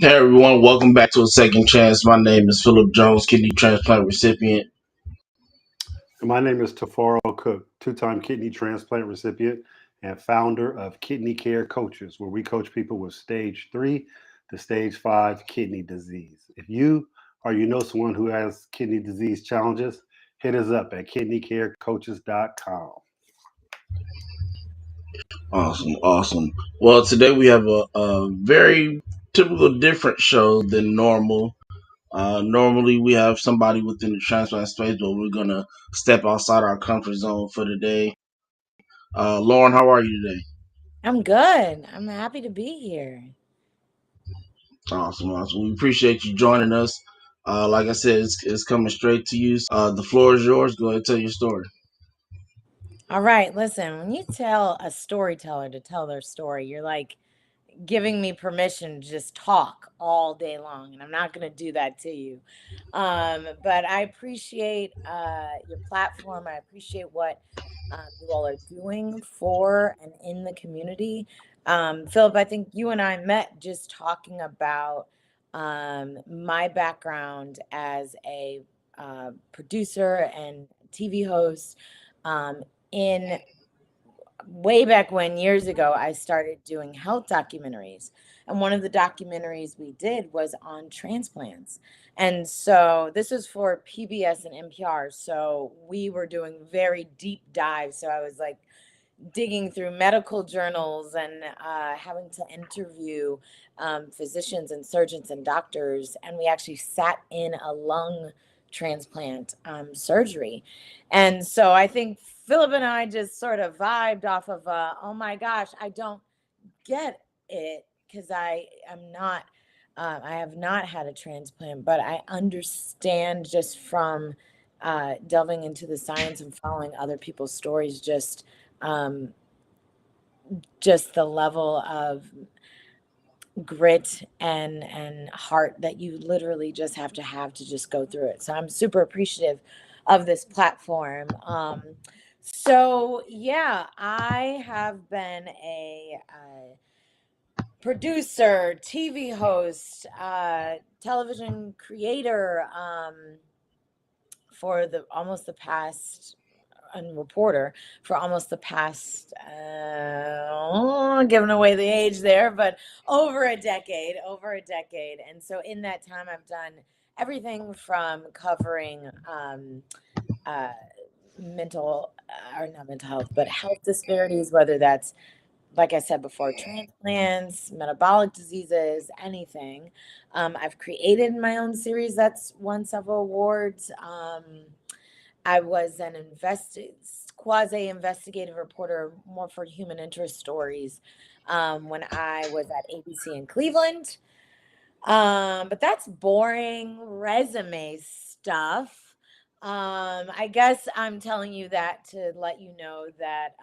Hey everyone, welcome back to a second chance. My name is Philip Jones, kidney transplant recipient. My name is Tafaro Cook, two-time kidney transplant recipient and founder of Kidney Care Coaches, where we coach people with stage 3 to stage 5 kidney disease. If you or you know someone who has kidney disease challenges, hit us up at kidneycarecoaches.com. Awesome, awesome. Well, today we have a very typical different show than normal. Normally we have somebody within the transplant space, but we're gonna step outside our comfort zone for today. Lauren, how are you today? I'm good. I'm happy to be here. Awesome, awesome. We appreciate you joining us. Like I said, it's coming straight to you. The floor is yours. Go ahead and tell your story. All right, listen, when you tell a storyteller to tell their story, you're like giving me permission to just talk all day long, and I'm not going to do that to you. But I appreciate your platform. I appreciate what you all are doing for and in the community. Philip, I think you and I met just talking about my background as a producer and TV host. In way back when, years ago, I started doing health documentaries. And one of the documentaries we did was on transplants. And so this was for PBS and NPR. So we were doing very deep dives. So I was like digging through medical journals and having to interview physicians and surgeons and doctors. And we actually sat in a lung transplant surgery. And so I think Philip and I just sort of vibed off of, oh my gosh, I don't get it because I am not, I have not had a transplant, but I understand just from delving into the science and following other people's stories, um, just the level of grit and heart that you literally just have to just go through it. So I'm super appreciative of this platform. So yeah, I have been a producer, TV host, television creator for the almost the past and reporter for almost the past giving away the age there, but over a decade. And so in that time I've done everything from covering uh, mental or not mental health, but health disparities, whether that's, like I said before, transplants, metabolic diseases, anything. I've created my own series that's won several awards. I was an quasi investigative reporter more for human interest stories when I was at ABC in Cleveland. But that's boring resume stuff. I guess I'm telling you that to let you know that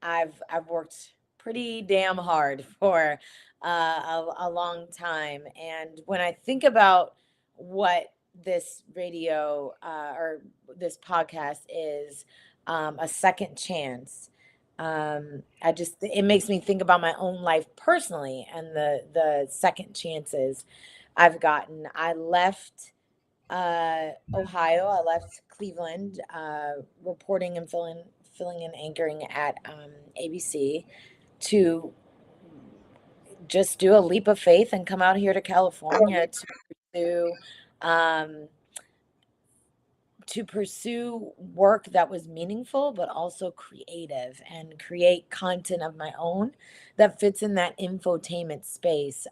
I've worked pretty damn hard for a long time, and when I think about what this radio or this podcast is, a second chance. I just it makes me think about my own life personally and the second chances I've gotten. I left Ohio. I left Cleveland, reporting and filling and anchoring at ABC to just do a leap of faith and come out here to California pursue um, to pursue work that was meaningful but also creative and create content of my own that fits in that infotainment space.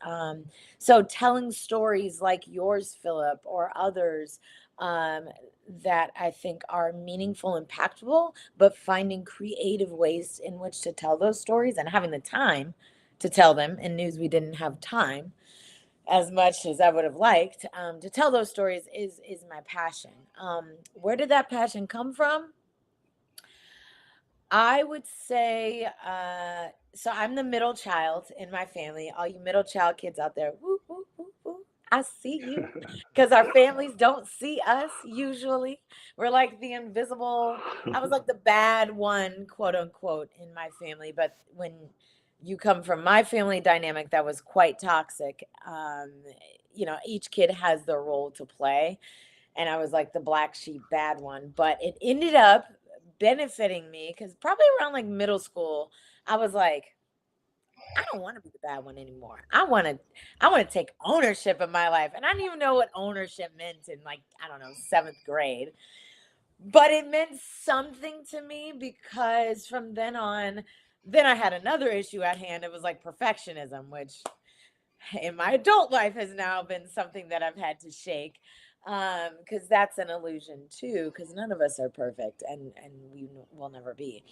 So telling stories like yours, Philip, or others that I think are meaningful, impactful, but finding creative ways in which to tell those stories and having the time to tell them. In news, we didn't have time as much as I would have liked to tell those stories is my passion. Where did that passion come from? I would say so. I'm the middle child in my family. All you middle child kids out there, woo, woo, woo, woo, I see you, because our families don't see us usually. We're like the invisible. I was like the bad one, quote unquote, in my family. But when you come from my family dynamic that was quite toxic. Each kid has their role to play, and I was like the black sheep bad one, but it ended up benefiting me because probably around like middle school, I was like, I don't want to be the bad one anymore. I want to take ownership of my life. And I didn't even know what ownership meant in, like, I don't know, 7th grade. But it meant something to me because from then on, then I had another issue at hand. It was like perfectionism, which in my adult life has now been something that I've had to shake, because that's an illusion too, because none of us are perfect, and we will never be.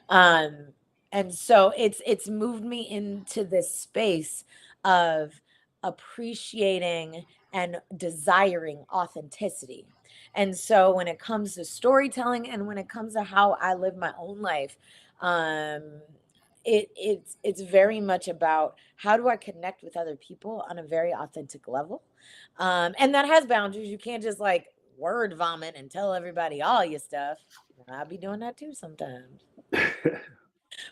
um and so it's moved me into this space of appreciating and desiring authenticity. And so when it comes to storytelling and when it comes to how I live my own life, um it's very much about how do I connect with other people on a very authentic level. And that has boundaries. You can't just like word vomit and tell everybody all your stuff. I'll be doing that too sometimes.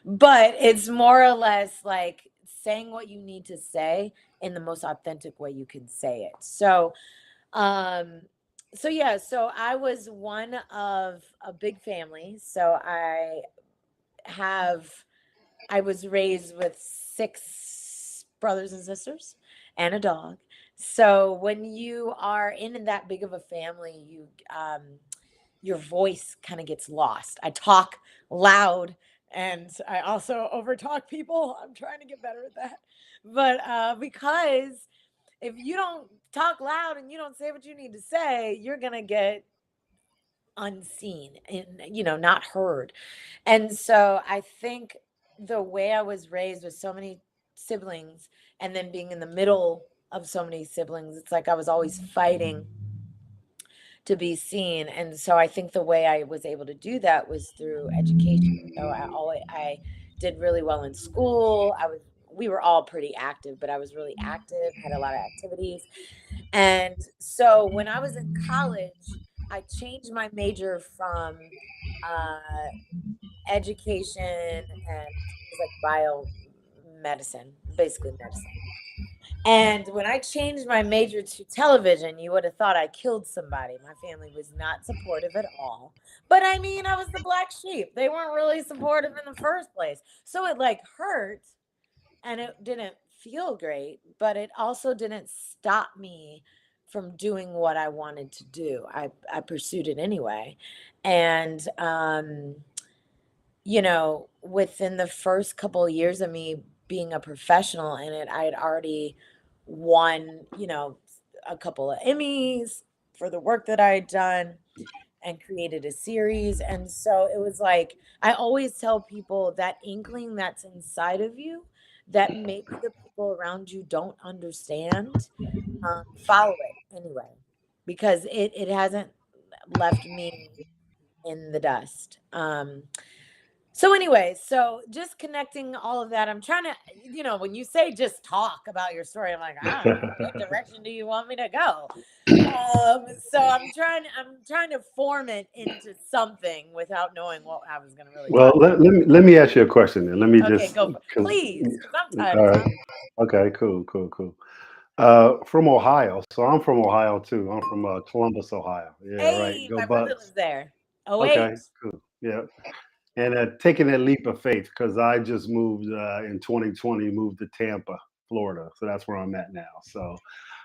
But it's more or less like saying what you need to say in the most authentic way you can say it. Um, so yeah, so I was one of a big family. So have I was raised with 6 brothers and sisters and a dog. So when you are in that big of a family, your voice kind of gets lost. I talk loud and I also overtalk people. I'm trying to get better at that. But because if you don't talk loud and you don't say what you need to say, you're going to get unseen and not heard. And so I think the way I was raised with so many siblings and then being in the middle of so many siblings, it's like I was always fighting to be seen. And so I think the way I was able to do that was through education. So I did really well in school. We were all pretty active, but I was really active, had a lot of activities. And so when I was in college, I changed my major from uh, education and it was like biomedicine, basically medicine. And when I changed my major to television, you would have thought I killed somebody. My family was not supportive at all. But I mean, I was the black sheep. They weren't really supportive in the first place. So it like hurt and it didn't feel great, but it also didn't stop me from doing what I wanted to do. I pursued it anyway. And within the first couple of years of me being a professional in it, I had already won, a couple of Emmys for the work that I had done and created a series. And so it was like, I always tell people that inkling that's inside of you that maybe the people around you don't understand, follow it anyway, because it hasn't left me in the dust. So anyway, so just connecting all of that, I'm trying to, when you say just talk about your story, I'm like, I don't know, what direction do you want me to go? So I'm trying to form it into something without knowing what I was going to really Well, talk about. let me ask you a question then. Let me Okay, just, go for because, please, because I'm tired all of right. talking. Okay, cool, cool, cool. From Ohio. So I'm from Ohio too. I'm from Columbus, Ohio. Yeah, right. Hey, Go my brother Bucks. lives there. Oh Okay, wait. cool. Yeah. And taking that leap of faith because I just moved in 2020, moved to Tampa, Florida. So that's where I'm at now. So,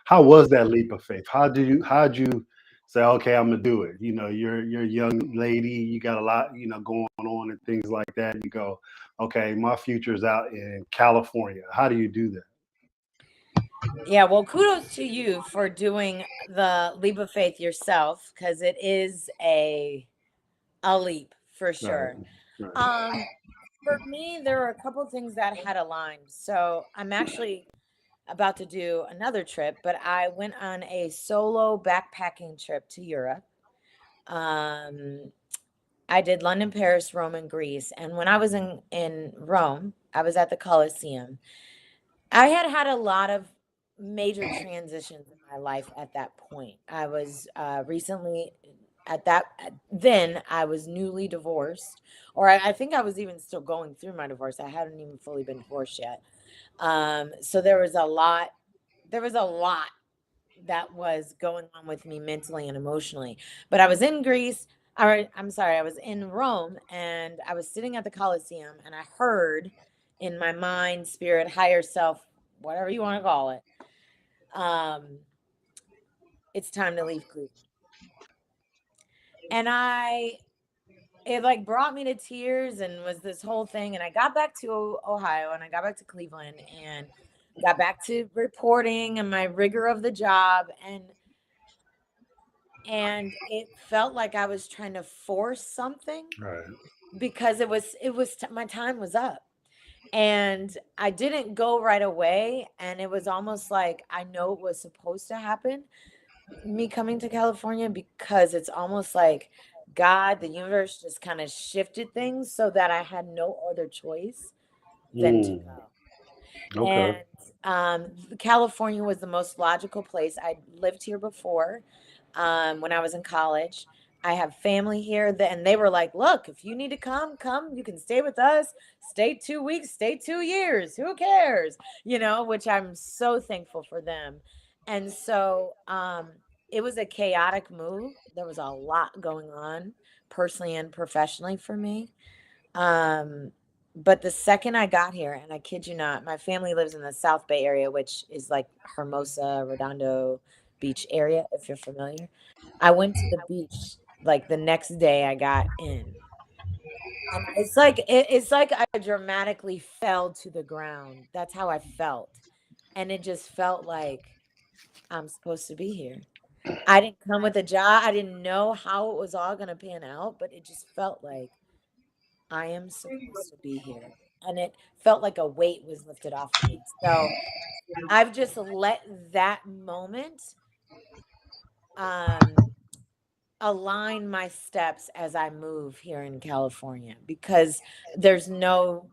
how was that leap of faith? How'd you say, okay, I'm gonna do it? You're a young lady, you got a lot, going on and things like that. You go, okay, my future's out in California. How do you do that? Yeah, well, kudos to you for doing the leap of faith yourself, because it is a leap for Right, sure. right. Um, for me, there were a couple things that had aligned. So I'm actually about to do another trip, but I went on a solo backpacking trip to Europe. Um, I did London, Paris, Rome, and Greece. And when I was in Rome, I was at the Colosseum. I had a lot of major transitions in my life at that point. I was recently then I was newly divorced, or I think I was even still going through my divorce. I hadn't even fully been divorced yet. So there was a lot that was going on with me mentally and emotionally. But I was in Greece, or I'm sorry, I was in Rome, and I was sitting at the Colosseum, and I heard in my mind, spirit, higher self, whatever you want to call it, um, it's time to leave Cleveland. And it like brought me to tears and was this whole thing. And I got back to Ohio and I got back to Cleveland and got back to reporting and my rigor of the job. And it felt like I was trying to force something Right. because my time was up. And I didn't go right away. And it was almost like I know it was supposed to happen, me coming to California, because it's almost like God, the universe just kind of shifted things so that I had no other choice than to Mm, go. okay. And California was the most logical place. I lived here before when I was in college. I have family here, and they were like, "Look, if you need to come, come. You can stay with us. Stay 2 weeks. Stay 2 years. Who cares?" Which I'm so thankful for them. And so it was a chaotic move. There was a lot going on personally and professionally for me. Um, but the second I got here, and I kid you not, my family lives in the South Bay area, which is like Hermosa, Redondo Beach area, if you're familiar. I went to the beach like the next day I got in. And it's like I dramatically fell to the ground. That's how I felt. And it just felt like I'm supposed to be here. I didn't come with a job. I didn't know how it was all going to pan out, but it just felt like I am supposed to be here. And it felt like a weight was lifted off of me. So I've just let that moment um, align my steps as I move here in California, because there's no,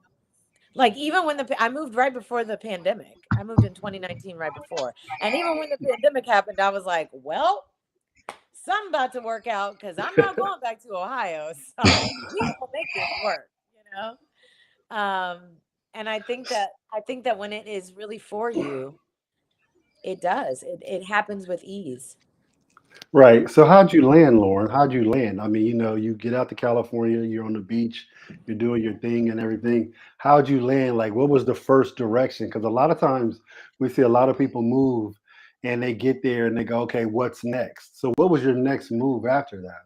like, even when I moved right before the pandemic. I moved in 2019 right before. And even when the pandemic happened, I was like, well, something about to work out because I'm not going back to Ohio. So we gonna make this work, you know? Um, and I think that when it is really for you, it does. It happens with ease. Right. So how'd you land, Lauren? How'd you land? I mean, you get out to California, you're on the beach, you're doing your thing and everything. How'd you land? Like, what was the first direction? Because a lot of times we see a lot of people move and they get there and they go, okay, what's next? So what was your next move after that?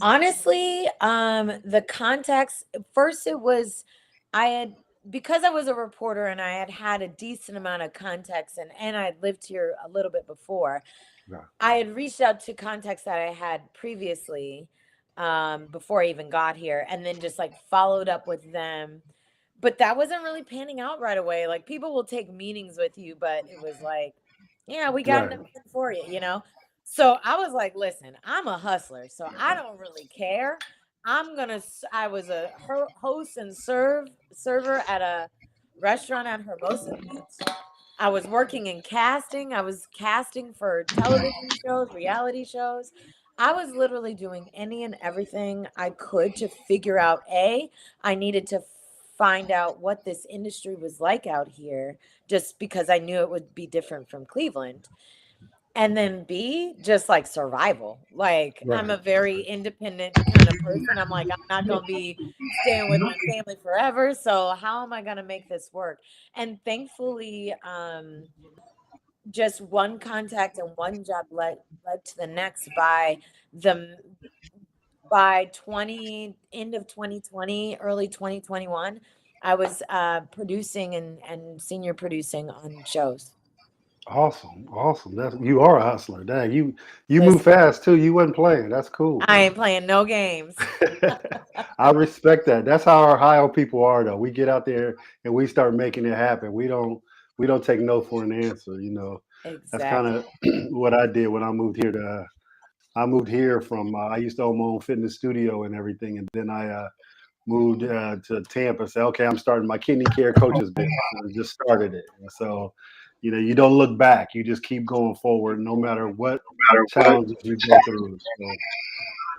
Honestly, the context first it was I had because I was a reporter and I had had a decent amount of context, and I had lived here a little bit before. Yeah. I had reached out to contacts that I had previously, before I even got here, and then just like followed up with them. But that wasn't really panning out right away. Like, people will take meetings with you, but it was like, yeah, we got Right. nothing for you. So I was like, listen, I'm a hustler, so I don't really care. I was a host and server at a restaurant at Hermosa Beach. I was working in casting. I was casting for television shows, reality shows. I was literally doing any and everything I could to figure out I needed to find out what this industry was like out here, just because I knew it would be different from Cleveland. And then B, just like survival. Like, I'm Right. a very independent kind of person. I'm like, I'm not going to be staying with my family forever. So how am I going to make this work? And thankfully, just one contact and one job led to the next. The by 20 end of 2020, early 2021, I was producing and senior producing on shows. Awesome. Awesome. That's you are a hustler. Dang, you move Listen, fast too. You wasn't playing. That's cool. I ain't playing no games. I respect that. That's how our Ohio people are, though. We get out there and we start making it happen. We don't take no for an answer. That's kind Exactly. of what I did when I moved here to. I moved here from. I used to own my own fitness studio and everything, and then I moved to Tampa. Said, okay, I'm starting my kidney care coaches business, and just started it. And so, you don't look back. You just keep going forward, no matter what challenges we go through. So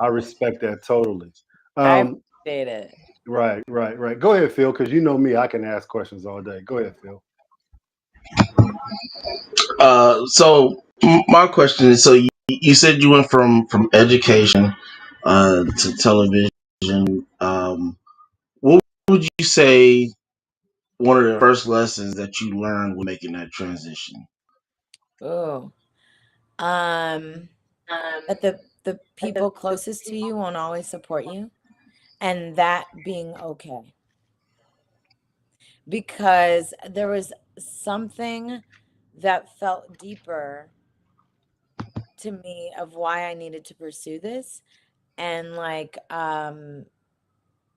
I respect that totally. I Um, appreciate it. right. Go ahead, Phil, because you know me, I can ask questions all day. Go ahead, Phil. My question is: so you said you went from education to television. What would you say one of the first lessons that you learned when making that transition? Oh, um, that the people closest to you won't always support you, and that being okay. Because there was something that felt deeper to me of why I needed to pursue this, and like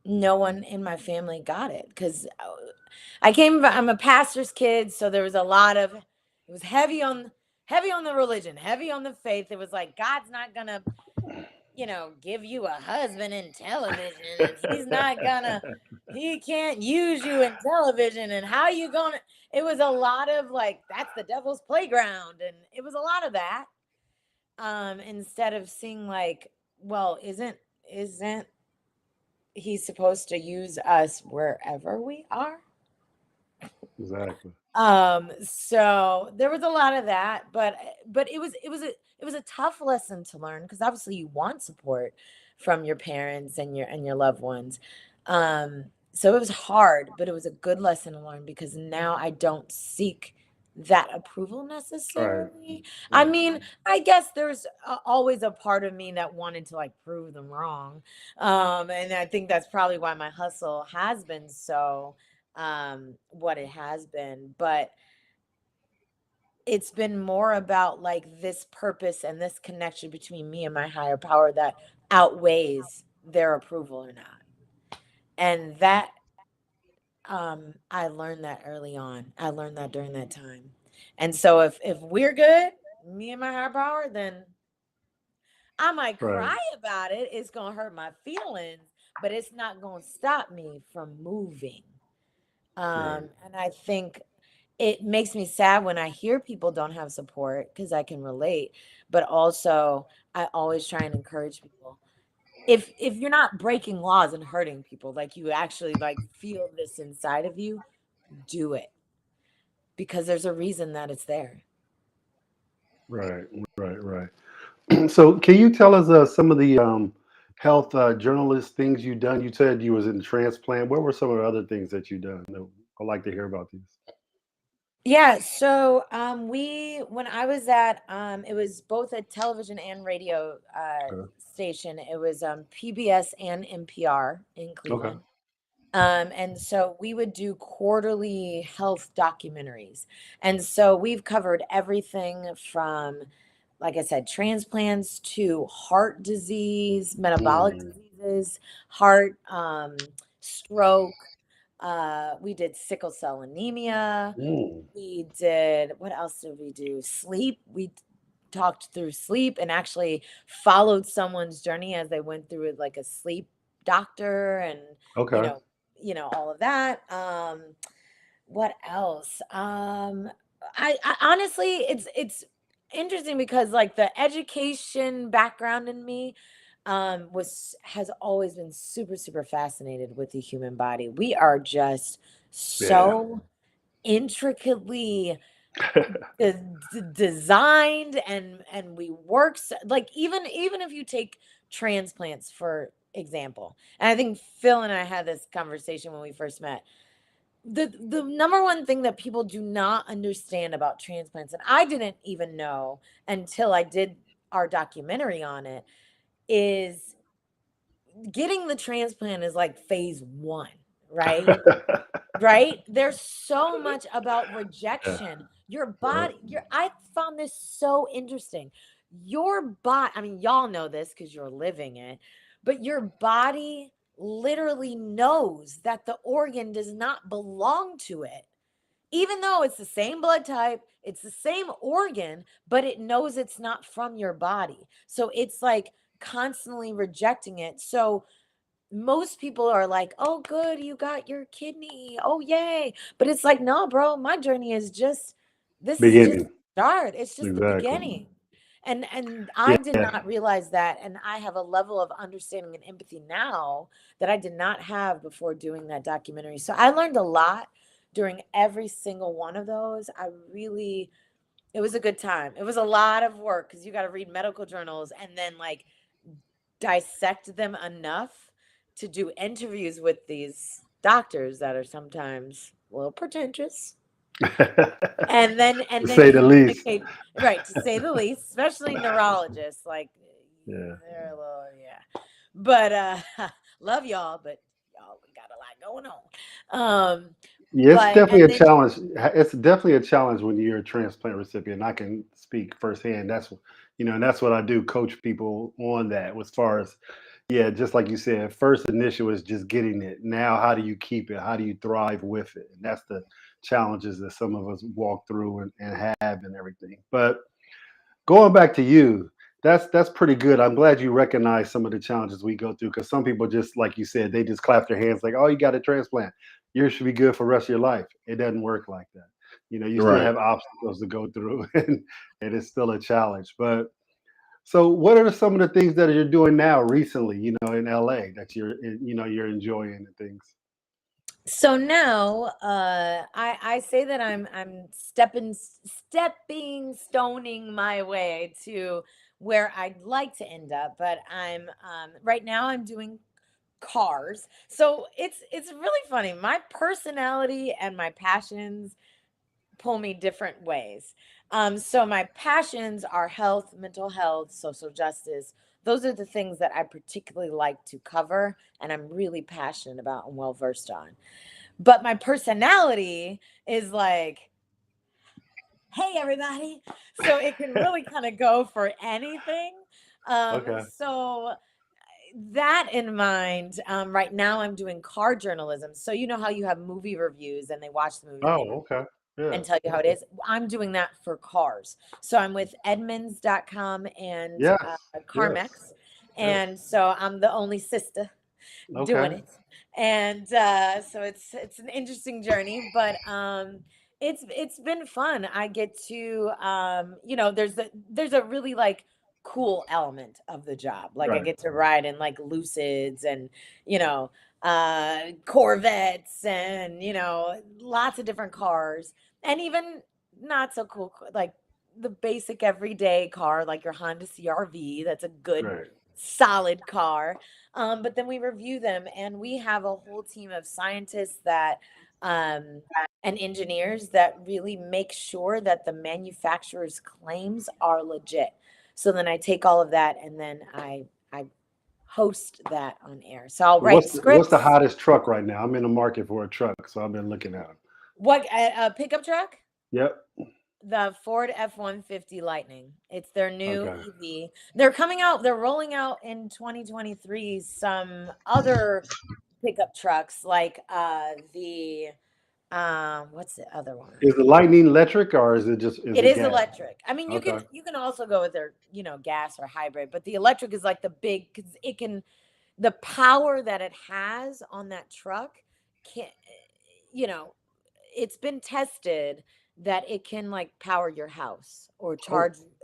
no one in my family got it because I'm a pastor's kid, so there was a lot of it was heavy on the religion, heavy on the faith. It was like God's not gonna, give you a husband in television, and he can't use you in television, and how you gonna it was a lot of like that's the devil's playground, and it was a lot of that. Instead of seeing like, well, isn't he's supposed to use us wherever we are? Exactly. So there was a lot of that, but it was a tough lesson to learn because obviously you want support from your parents and your loved ones. So it was hard, but it was a good lesson to learn because now I don't seek that approval Right. necessarily. I Right. mean, I guess there's always a part of me that wanted to like prove them wrong. And I think that's probably why my hustle has been so what it has been, but it's been more about like this purpose and this connection between me and my higher power that outweighs their approval or not. And that I learned that early on. I learned that during that time. And so if we're good, me and my higher power, then I might Right. cry about it. It's gonna hurt my feelings, but it's not gonna stop me from moving. Right. And I think it makes me sad when I hear people don't have support because I can relate, but also I always try and encourage people. If you're not breaking laws and hurting people, like you actually like feel this inside of you, do it because there's a reason that it's there. Right. Right. So, can you tell us some of the health journalist things you done? You said you was in transplant. What were some of the other things that you done? I'd like to hear about these. Yeah, so we when I was at it was both a television and radio Okay. station. It was PBS and NPR in Okay. Cleveland. And so we would do quarterly health documentaries. And so we've covered everything from, like I said, transplants to heart disease, metabolic Mm. diseases, heart, stroke. We did sickle cell anemia. Mm. We did, what else did we do? Sleep. We talked through sleep and actually followed someone's journey as they went through it, like a sleep doctor and you Okay. know all of that. What else? I honestly, it's interesting because like the education background in me was has always been super fascinated with the human body. We are just Yeah. so intricately designed, and we work like even if you take transplants for example, and I think Phil and I had this conversation when we first met. The number one thing that people do not understand about transplants, and I didn't even know until I did our documentary on it, is getting the transplant is like phase one, right? Right? There's so much about Yeah. rejection. Your Yeah. body, I found this so interesting. Your body, I mean, y'all know this because you're living it, but your body literally knows that the organ does not belong to it. Even though it's the same blood type, it's the same organ, but it knows it's not from your body. So it's like constantly rejecting it. So most people are like, "Oh, good, you got your kidney. Oh, yay." But it's like, "No, bro, my journey is just this is just Beginning. the start. It's just the Exactly. beginning." And Yeah. I did not realize that, and I have a level of understanding and empathy now that I did not have before doing that documentary. So I learned a lot during every single one of those. It was a good time. It was a lot of work because you got to read medical journals and then like dissect them enough to do interviews with these doctors that are sometimes a little pretentious. And To then say the least. communicate, right, to say the least, especially neurologists, like Yeah. they're a little, yeah. But love y'all, but y'all got a lot going on. Yeah, it's But definitely and a then challenge. It's definitely a challenge when you're a transplant recipient. I can speak firsthand. And that's what I do, coach people on that as far as, yeah, just like you said, first initial is just getting it. Now, how do you keep it? How do you thrive with it? And that's the challenges that some of us walk through and have and everything. But going back to you, that's pretty good. I'm glad you recognize some of the challenges we go through because some people just like you said, they just clap their hands like, "Oh, you got a transplant. You should be good for the rest of your life." It doesn't work like that. You still Right. have obstacles to go through, and it's still a challenge. But so, what are some of the things that you're doing now recently? In LA that you're enjoying and things. so now I say that I'm stepping stoning my way to where I'd like to end up, but I'm right now I'm doing cars. So it's really funny. My personality and my passions pull me different ways. So my passions are health, mental health, social justice. Those are the things that I particularly like to cover and I'm really passionate about and well versed on. But my personality is like, hey everybody. So it can really kind of go for anything. Okay. So that in mind, right now I'm doing car journalism. So you know how you have movie reviews and they watch the movie and they Oh, okay. Yeah. and tell you how it is. I'm doing that for cars. So I'm with Edmunds.com and Yes. Yes. CarMax. Yes. And so I'm the only sister doing Okay. it. And so it's an interesting journey, but it's been fun. I get to there's a really like cool element of the job. Like I Right. get to ride in like Lucids and you know Corvettes and lots of different cars and even not so cool like the basic everyday car like your Honda CRV. That's a good Right. solid car. But then we review them, and we have a whole team of scientists um, and engineers that really make sure that the manufacturer's claims are legit. So then I take all of that and then I host that on air. So I'll write What's the scripts. hottest truck right now? I'm in the market for a truck, so I've been looking at them. What a pickup truck? Yep. The Ford F-150 Lightning. It's their new Okay. EV. They're rolling out in 2023 some other pickup trucks like the what's the other one? Is the Lightning electric or is It it is gas? electric. I mean, Okay. you can also go with their, gas or hybrid, but the electric is like the big cuz the power that it has on that truck can you know, it's been tested that it can like power your house Oh,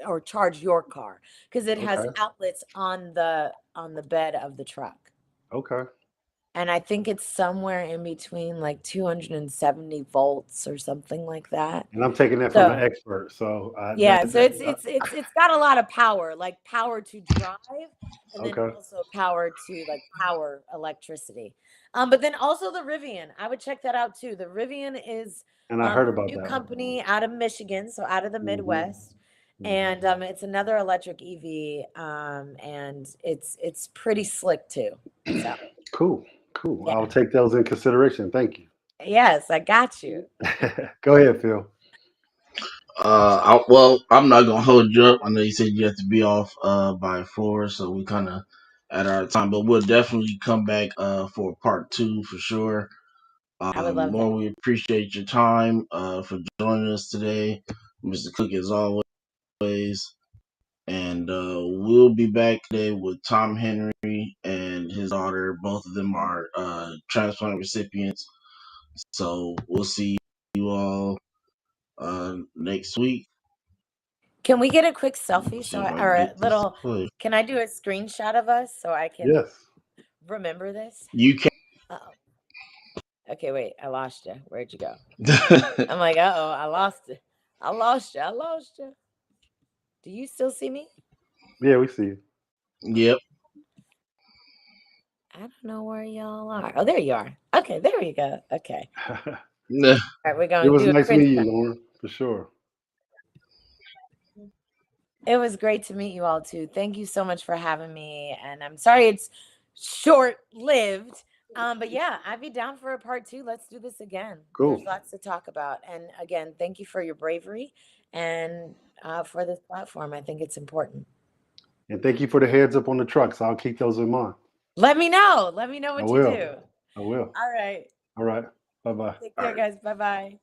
or charge your car because it has okay. outlets on the bed of the truck. Okay. And I think it's somewhere in between like 270 volts or something like that. And I'm taking that from an So, expert. So yeah, so it's got a lot of power, like power to drive and then okay. also power to like power electricity. But then also the Rivian. I would check that out too. The Rivian is And I heard a about new that. company out of Michigan, so out of the Hmm. Midwest. Hmm. And it's another electric EV and it's pretty slick too. So, Cool. Cool. I'll yeah. take those in consideration. Thank you. Yes, I got you. Go ahead, Phil. Well, I'm not gonna hold you up. I know you said you have to be off by 4, so we kind of at our time, but we'll definitely come back for part 2 for sure. I would love More that. we appreciate your time for joining us today, Mr. Cook, as always. And we'll be back today with Tom Henry and his daughter. Both of them are transplant recipients. So we'll see you all next week. Can we get a quick selfie See so if I or can a get this to little? play. Can I do a screenshot of us so I can Yes. remember this? You can. Uh-oh. Okay, wait. I lost you. Where'd you go? I'm like, uh-oh, I lost it. I lost you. I lost you. Do you still see me? Yeah, we see you. Yep. I don't know where y'all are. Oh, there you are. Okay, there you go. Okay. Nah. All right, we're It going to was do a nice quick. meeting you, Lauren, for sure. It was great to meet you all too. Thank you so much for having me. And I'm sorry it's short-lived. But yeah, I'd be down for a part 2. Let's do this again. Cool. There's lots to talk about. And again, thank you for your bravery and for this platform. I think it's important. And thank you for the heads up on the trucks. I'll keep those in mind. Let me know. Let me know I what you will. do. I will. All right. All right. Bye-bye. Take care, guys. Bye-bye.